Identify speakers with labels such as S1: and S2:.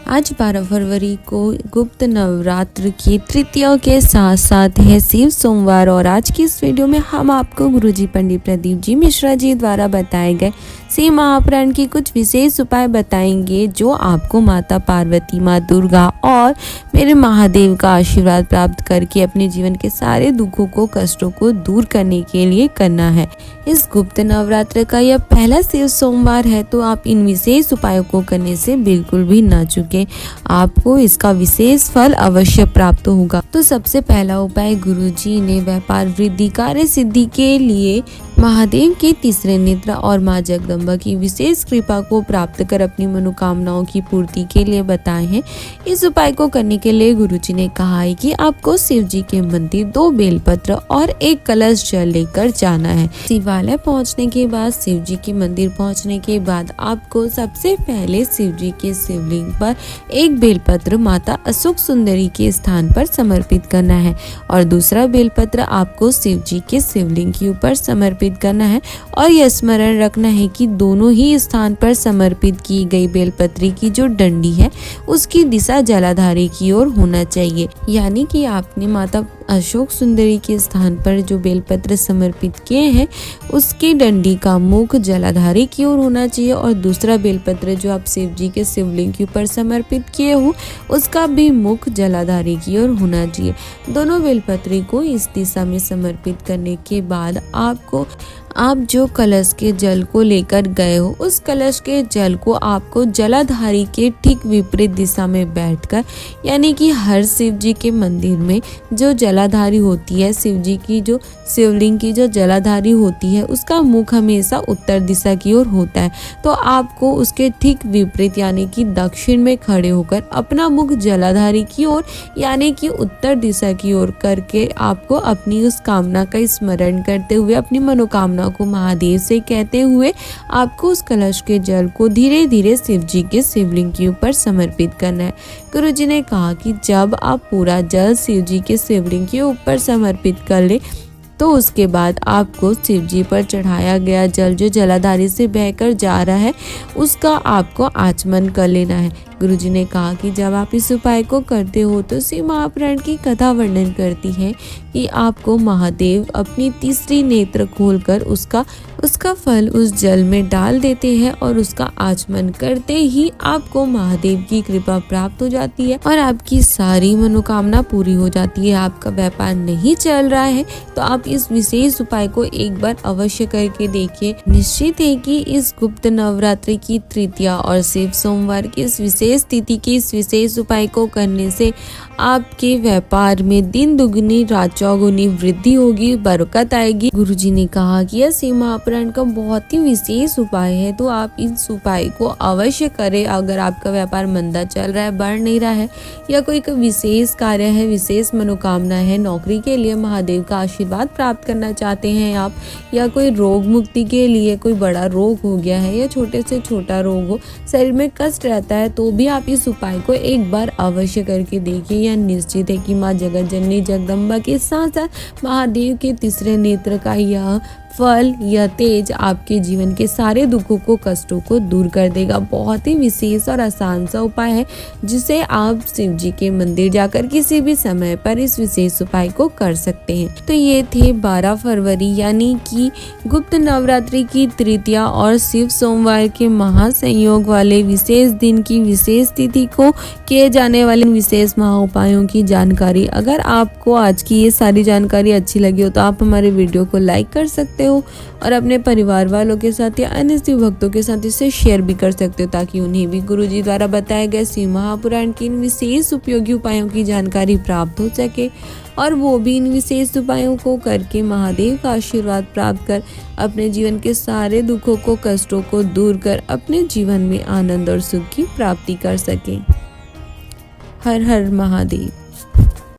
S1: आज 12 फरवरी को गुप्त नवरात्र की तृतीया के साथ साथ है शिव सोमवार। और आज की इस वीडियो में हम आपको गुरुजी पंडित प्रदीप जी मिश्रा जी द्वारा बताए गए शिव महापुराण की कुछ विशेष उपाय बताएंगे जो आपको माता पार्वती, माँ दुर्गा और मेरे महादेव का आशीर्वाद प्राप्त करके अपने जीवन के सारे दुखों को, कष्टों को दूर करने के लिए करना है। इस गुप्त नवरात्र का यह पहला शिव सोमवार है, तो आप इन विशेष उपायों को करने से बिल्कुल भी ना चूकें। आपको इसका विशेष फल अवश्य प्राप्त होगा। तो सबसे पहला उपाय, गुरुजी ने व्यापार वृद्धि, कार्य सिद्धि के लिए महादेव के तीसरे नेत्र और माँ जगदम्बा की विशेष कृपा को प्राप्त कर अपनी मनोकामनाओं की पूर्ति के लिए बताए हैं। इस उपाय को करने के लिए गुरुजी ने कहा है कि आपको शिव जी के मंदिर 2 बेलपत्र और 1 कलश जल लेकर जाना है। शिवालय पहुंचने के बाद, शिव जी के मंदिर पहुंचने के बाद आपको सबसे पहले शिव जी के शिवलिंग पर 1 बेलपत्र माता अशोक सुंदरी के स्थान पर समर्पित करना है और दूसरा बेलपत्र आपको शिव जी के शिवलिंग के ऊपर समर्पित करना है। और यह स्मरण रखना है कि दोनों ही स्थान पर समर्पित की गई बेलपत्री की जो डंडी है उसकी दिशा जलाधारी की ओर होना चाहिए। यानी कि आपने माता अशोक सुंदरी के स्थान पर जो बेलपत्र समर्पित किए हैं उसकी डंडी का मुख जलाधारी की ओर होना चाहिए और दूसरा बेलपत्र जो आप शिव जी के शिवलिंग के ऊपर समर्पित किए हो उसका भी मुख जलाधारी की ओर होना चाहिए। दोनों बेलपत्री को इस दिशा में समर्पित करने के बाद आप जो कलश के जल को लेकर गए हो उस कलश के जल को आपको जलाधारी के ठीक विपरीत दिशा में बैठकर, यानी कि हर शिव जी के मंदिर में जो जलाधारी होती है, शिव जी की जो शिवलिंग की जो जलाधारी होती है उसका मुख हमेशा उत्तर दिशा की ओर होता है। तो आपको उसके ठीक विपरीत यानी कि दक्षिण में खड़े होकर अपना मुख जलाधारी की ओर यानी कि उत्तर दिशा की ओर करके आपको अपनी उस कामना का स्मरण करते हुए, अपनी मनोकामना को महादेव से कहते हुए आपको उस कलश के जल को धीरे धीरे शिव जी के शिवलिंग के ऊपर समर्पित करना है। गुरुजी ने कहा कि जब आप पूरा जल शिव जी के शिवलिंग के ऊपर समर्पित कर ले तो उसके बाद आपको शिव जी पर चढ़ाया गया जल जो जलाधारी से बहकर जा रहा है उसका आपको आचमन कर लेना है। गुरुजी ने कहा कि जब आप इस उपाय को करते हो तो शिव महापुराण की कथा वर्णन करती है कि आपको महादेव अपनी तीसरी नेत्र खोलकर उसका फल उस जल में डाल देते हैं और उसका आचमन करते ही आपको महादेव की कृपा प्राप्त हो जाती है और आपकी सारी मनोकामना पूरी हो जाती है। आपका व्यापार नहीं चल रहा है तो आप इस विशेष उपाय को एक बार अवश्य करके देखिए। निश्चित है कि इस गुप्त नवरात्रि की तृतीया और शिव सोमवार की इस विशेष तिथि के इस विशेष उपाय को करने से आपके व्यापार में दिन दुगनी रात चौगुनी वृद्धि होगी, बरकत आएगी। गुरुजी ने कहा कि यह शिव महापुराण का बहुत ही विशेष उपाय है, तो आप इस उपाय को अवश्य करें। अगर आपका व्यापार मंदा चल रहा है, बढ़ नहीं रहा है या कोई विशेष कार्य है, विशेष मनोकामना है, नौकरी के लिए महादेव का आशीर्वाद प्राप्त करना चाहते हैं आप, या कोई रोग मुक्ति के लिए कोई बड़ा रोग हो गया है या छोटे से छोटा रोग हो, शरीर में कष्ट रहता है, तो भी आप इस उपाय को एक बार अवश्य करके देखिए। यह निश्चित है कि माँ जगत जननी जगदम्बा के साथ साथ महादेव के तीसरे नेत्र का यह फल, यह तेज आपके जीवन के सारे दुखों को, कष्टों को दूर कर देगा। बहुत ही विशेष और आसान सा उपाय है जिसे आप शिव जी के मंदिर जाकर किसी भी समय पर इस विशेष उपाय को कर सकते हैं। तो ये थे 12 फरवरी यानी कि गुप्त नवरात्रि की तृतीया और शिव सोमवार के महासंयोग वाले विशेष दिन की विशेष तिथि को किए जाने वाले विशेष महा उपायों की जानकारी। अगर आपको आज की ये सारी जानकारी अच्छी लगी हो तो आप हमारे वीडियो को लाइक कर सकते हो और अपने परिवार वालों के साथ या अन्य शिव भक्तों के साथ इसे शेयर भी कर सकते हो ताकि उन्हें भी गुरुजी द्वारा बताए गए शिव महापुराण की इन विशेष उपयोगी उपायों की जानकारी प्राप्त हो सके और वो भी इन विशेष उपायों को करके महादेव का आशीर्वाद प्राप्त कर अपने जीवन के सारे दुखों को, कष्टों को दूर कर अपने जीवन में आनंद और सुख की प्राप्ति कर सके। हर हर महादेव।